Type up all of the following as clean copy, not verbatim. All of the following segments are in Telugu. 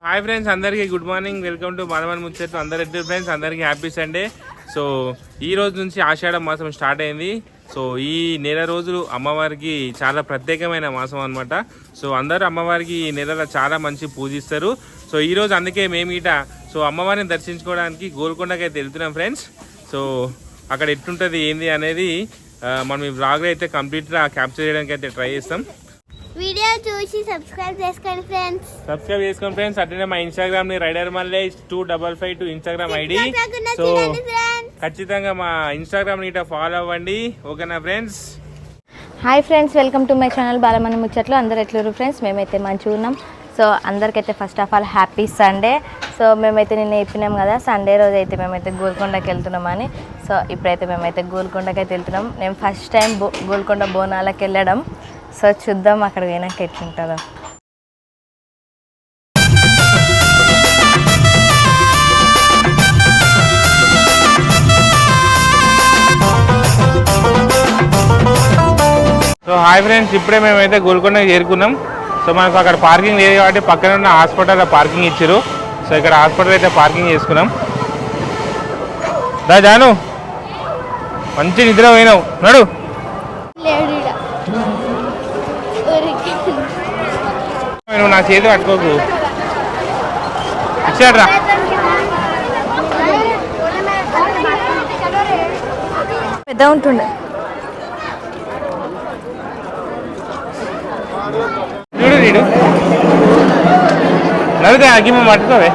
హాయ్ ఫ్రెండ్స్, అందరికీ good morning. Welcome to Balamani Muchchatlu. అందరు ఎట్లా ఫ్రెండ్స్? అందరికీ హ్యాపీ సండే. సో ఈ రోజు నుంచి ఆషాఢ మాసం స్టార్ట్ అయింది. సో ఈ నెల రోజులు అమ్మవారికి చాలా ప్రత్యేకమైన మాసం అనమాట. సో అందరూ అమ్మవారికి ఈ నెలలో చాలా మంచి పూజిస్తారు. సో ఈరోజు అందుకే మేము ఇట అమ్మవారిని దర్శించుకోవడానికి గోల్కొండకి అయితే వెళ్తున్నాం ఫ్రెండ్స్. సో అక్కడ ఎట్లుంటుంది ఏంది అనేది మనం ఈ వ్లాగ్లో అయితే కంప్లీట్గా క్యాప్చర్ చేయడానికి అయితే ట్రై చేస్తాం. వీడియో చూసి సబ్స్క్రైబ్ చేసుకోండి ఫ్రెండ్స్. అట్లనే మా ఇన్స్టాగ్రామ్ ని rider Mallesh 2552 Instagram ID. So ఖచ్చితంగా మా ఇన్స్టాగ్రామ్ ని ఫాలో అవ్వండి, ఓకేనా friends? Hi friends, welcome to my channel Balamani Muchchatlu. అందరు ఎట్లున్నారు ఫ్రెండ్స్? మేమైతే మంచిగా ఉన్నాం. సో అందరికైతే first of all happy Sunday. So మేమైతే నిన్న చెప్పినాం కదా, సండే రోజు అయితే మేమైతే గోల్కొండకి వెళ్తున్నామని. సో ఇప్పుడైతే మేమైతే గోల్కొండకి అయితే వెళ్తున్నాం. నేను ఫస్ట్ టైం గోల్కొండ బోనాలకు వెళ్ళడం. సో చూద్దాం అక్కడ పోయినాక ఎట్లుంటుందో. సో హాయ్ ఫ్రెండ్స్, ఇప్పుడే మేమైతే గోల్కొండకి చేరుకున్నాం. సో మనకు అక్కడ పార్కింగ్ లేదు కాబట్టి పక్కన ఉన్న హాస్పిటల్లో పార్కింగ్ ఇచ్చారు. సో ఇక్కడ హాస్పిటల్ అయితే పార్కింగ్ చేసుకున్నాం. దా జాను, మంచి నిద్ర పోయినావు, నడు. నువ్వు నా చేతి పట్టుకోకు, ఇచ్చాడ్రా. పెద్ద ఉంటుండే చూడు నీడు నడుగా అగ్గిమ పట్టుకోవే.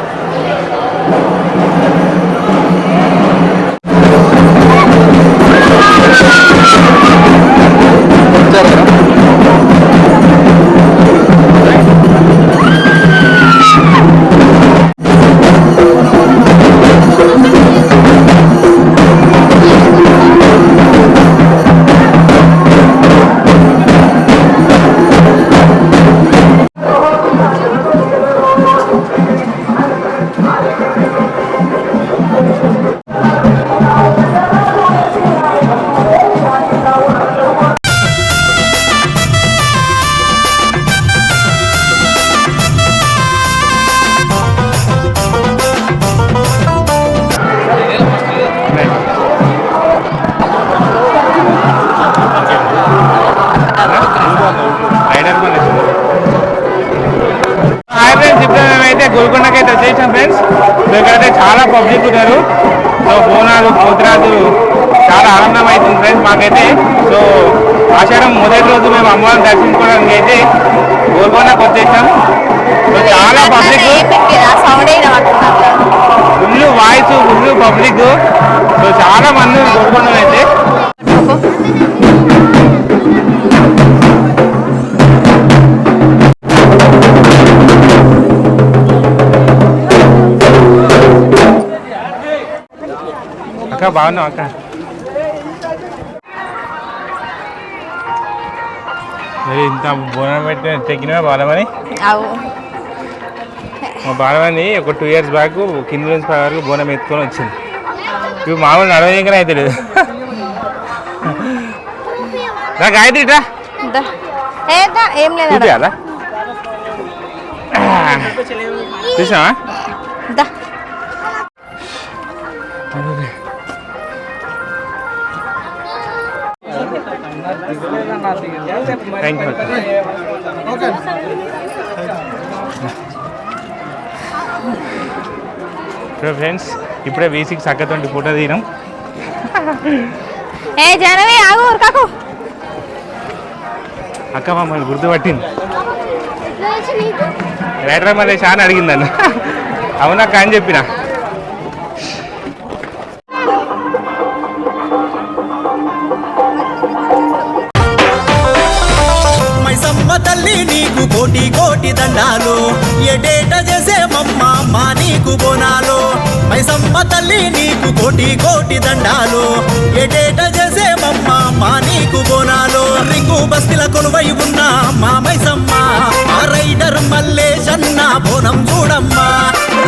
గోల్కొండకి అయితే వచ్చేసాం ఫ్రెండ్స్. సో ఇక్కడైతే చాలా పబ్లిక్ ఉన్నారు. సో బోనాలు పోతురాజు చాలా ఆనందం అవుతుంది ఫ్రెండ్స్ మాకైతే. సో ఆషాఢం మొదటి రోజు మేము అమ్మవారిని దర్శించుకోవడానికి అయితే గోల్కొండకి వచ్చేసాం. సో చాలా public, full voice, full public. So చాలా మంది గోల్కొండ అయితే. అక్క బాగున్నావు అక్క? ఇంత బోనం పెట్టి తెగినా బాలమని. మా బాలమని ఒక 2 years బ్యాక్ కింద నుంచి వరకు బోనం ఎత్తుకొని వచ్చింది. ఇప్పుడు మామూలు నడవగా అయితే లేదు. రా గాయత్రి రా, ఏం లేదు చూసావా? ఫ్రెండ్స్ ఇప్పుడే V6 అక్కతో ఫోటో తీయడం. అక్క మమ్మల్ని గుర్తుపట్టింది. రైటర్ మళ్ళీ చాలా అడిగిందన్న. అవునక్క అని చెప్పిన. తల్లి నీకు కోటి కోటి దండాలు, ఎడేట చేసే మమ్మ నీకు బోనాలు. మైసమ్మ తల్లి నీకు కోటి కోటి దండాలు, ఎడేట చేసే మమ్మ నీకు బోనాలు. రింగు బస్తిల కొలువై ఉన్న మా మైసమ్మ, ఆ రైడర్ మల్లేశన్న బోనం చూడమ్మా.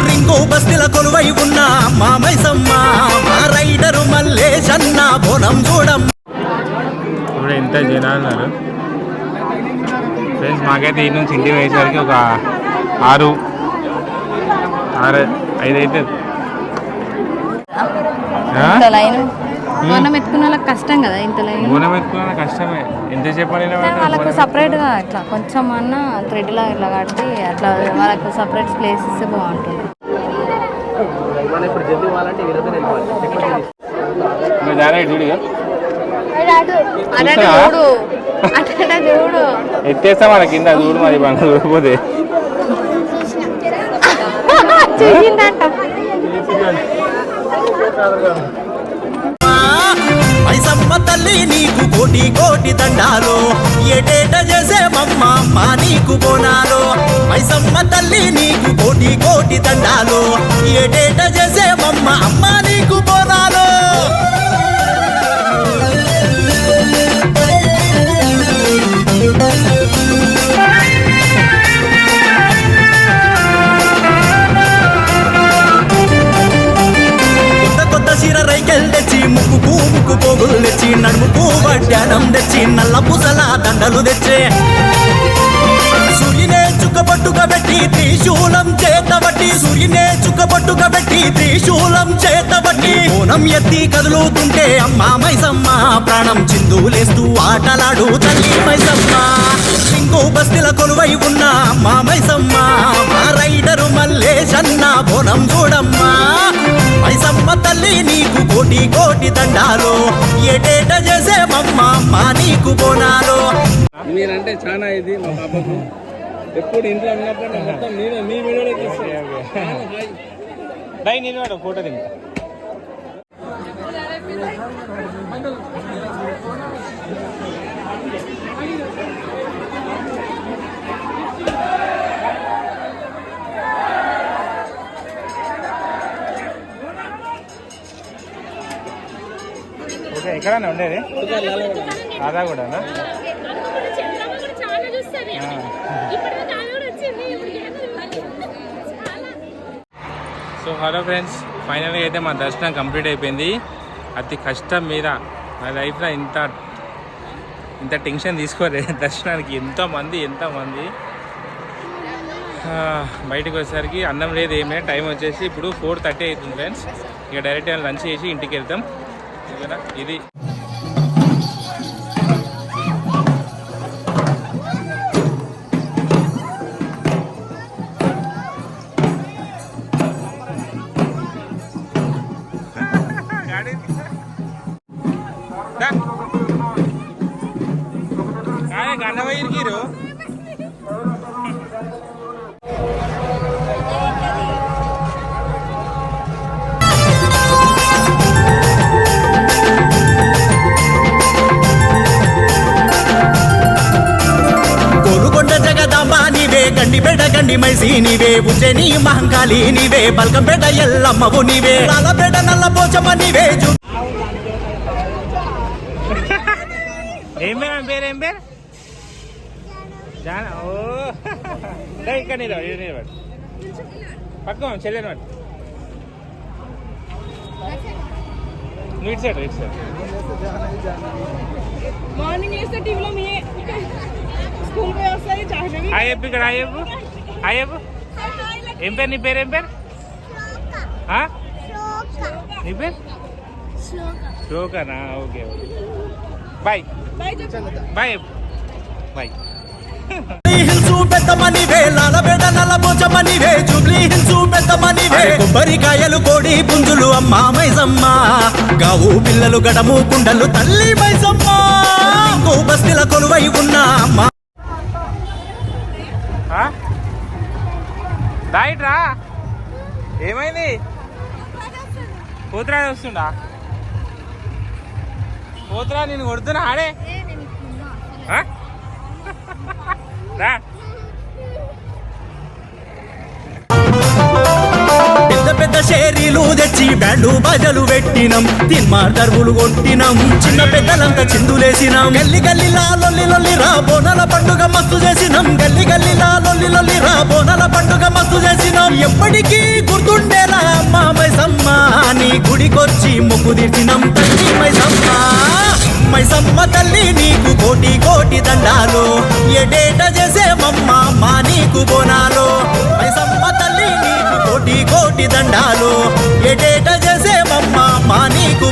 రింగు బస్తిల కొలువై ఉన్న మా మైసమ్మ, ఆ రైడరు మల్లేశన్న బోనం చూడమ్మా. ఎంత జనాలు ఫ్రెండ్స్ మాకైతే ఈ నుంచి ఇంటికి వేసేసరికి ఒక 6, 5 అయితే ఇంత లైన్ బోనం ఎత్తుకున్న వాళ్ళకి కష్టం కదా, ఇంత లైన్ బోనం ఎత్తుకున్న కష్టమే. ఎంతసేపు వాళ్ళకు సపరేట్గా ఇట్లా కొంచెం అన్న థ్రెడ్లా ఇట్లా కట్టి అట్లా వాళ్ళకు సపరేట్ ప్లేస్ ఇస్తే బాగుంటుంది. చూడు ఎత్తేస్తా మన కింద చూడు మరి మన చూడకపోతే చూసిందంట. మైసమ్మ తల్లి నీకు కోటి కోటి దండాలు ఏటేట చేసే మమ్మ అమ్మ నీకు బోనాలు. మైసమ్మ తల్లి నీకు కోటి కోటి దండాలు ఏటేట చేసే మమ్మ అమ్మ నీకు బోనాలు. చీర రైకెల్ తెచ్చి ముక్కు పోగులు తెచ్చి నడుముకు వడ్డానం తెచ్చి నల్ల పూసల దండలు తెచ్చే సూర్యునే చుక్కబట్టుగా పెట్టి త్రిశూలం చేతబట్టి సూర్యునే చుక్కబట్టుగా పెట్టి త్రిశూలం చేతబట్టి బోనం ఎత్తి కదులుతుంటే అమ్మ మైసమ్మ ప్రాణం చిందులేస్తూ ఆటలాడు తల్లి మైసమ్మ. సింగు బస్తీల కొలువై ఉన్న అమ్మ మైసమ్మ మా రైడరు మల్లేశన్న బోనం చూడమ్మా. మైసమ్మ తల్లి నీకు కోటి కోటి దండాలు ఏటేట చేసే మమ్మ అమ్మ నీకు బోనాలు. మీరంటే చాలా ఇది మా పాపకు ఎప్పుడు ఇంట్లో ఉన్నప్పుడు మొత్తం నేనే మీ వీడియోలోకి ఇస్తాను. నేను వాడు ఫోటో తింటా. ఓకే ఎక్కడన్నా ఉండేది రాదా కూడానా? సో హలో ఫ్రెండ్స్, ఫైనల్గా అయితే మా దర్శనం కంప్లీట్ అయిపోయింది. అతి కష్టం మీద నా లైఫ్లో ఇంత టెన్షన్ తీసుకోలేదు దర్శనానికి. ఎంతమంది బయటకు వచ్చేసరికి అన్నం లేదు, ఏం లేదు. టైం వచ్చేసి ఇప్పుడు 4:30 అవుతుంది ఫ్రెండ్స్. ఇక డైరెక్ట్ లంచ్ చేసి ఇంటికి వెళ్తాం. ఓకేనా? ఇది గన్నవయ్యరు గండిపేట గండి మైసి నీవే ఉజ్జయిని మహంకాళి నీవే బల్కంపేట ఎల్లమ్మవు నీవే నల్లపేట నల్ల పోచమ్మ నీవే. ఏం పేరు జానా? ఓ ఇక్కడ నిలబడు పక్క చెల్లెని వాడు. నువ్వు ఇటు సైడ్ మార్నింగ్ వేస్తే టీవీలో మీ స్కూల్ పోయి వస్తాయి. హాయ్ చెప్పు, ఇక్కడ హాయ్ చెప్పు. హాయ్ చెప్పు. ఏం పేరు నీ పేరు? ఏం పేరు నీ పేరు? శ్లోకనా? Okay okay bye bye bye. పెద్దమనివే లాలబేడ నల్ల పోచమనివే జూబ్లీ హిల్స్ పెద్దమనివే కొబ్బరికాయలు కోడి పుంజులు అమ్మ మైసమ్మ గావు పిల్లలు గడము కుండలు తల్లి మైసమ్మ బస్తీల కొలువై ఉన్న అమ్మ. రా ఏమైంది? పోతురా వస్తుండా? పోతురా నేను కొడుతున్నా ఆడే రా. పెద్ద పెద్ద షేరీలు తెచ్చి బ్యాండు బాజలు పెట్టినం తిన్మార్ దర్వులు కొట్టినం చిన్న పెద్దలంతా చిందులేసినాం. గల్లి గల్లిలా లొల్లి లొల్లి రా బోనాల పండుగ మస్తు చేసినాం. గల్లి గల్లిలా లొల్లి లొల్లి రా బోనాల పండుగ మస్తు చేసినాం. ఎప్పటికీ గుర్తుండేలా అమ్మ మైసమ్మ నీ గుడికొచ్చి మొక్కు తీర్చినాం తల్లి మైసమ్మ. మైసమ్మ తల్లి నీకు కోటి కోటి దండాలు ఎడేట చేసే మమ్మ మా నీకు బోనాలు మైసమ్మ తల్లి నీకు కోటి కోటి దండాలు ఎడేట చేసే మమ్మ మా నీకు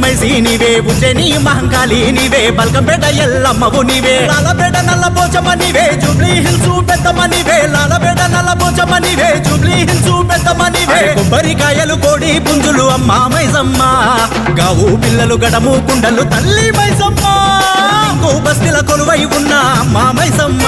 మైసి నీవే ఉజ్జయిని మహంకాళి నీవే బల్కంపేట ఎల్లమ్మవు నీవే లాలపేట నల్ల పోచమ్మ నీవే జూబ్లీ హిల్స్ పెద్దమ్మ నీవే లాలపేట నల్ల పోచమ్మ నీవే జూబ్లీ హిల్స్ పెద్దమ్మ నీవే కొబ్బరికాయలు కోడి పుంజులు అమ్మ మైసమ్మ గావు పిల్లలు గడము కుండలు తల్లి మైసమ్మ బస్తిల కొలువై ఉన్న అమ్మ మైసమ్మ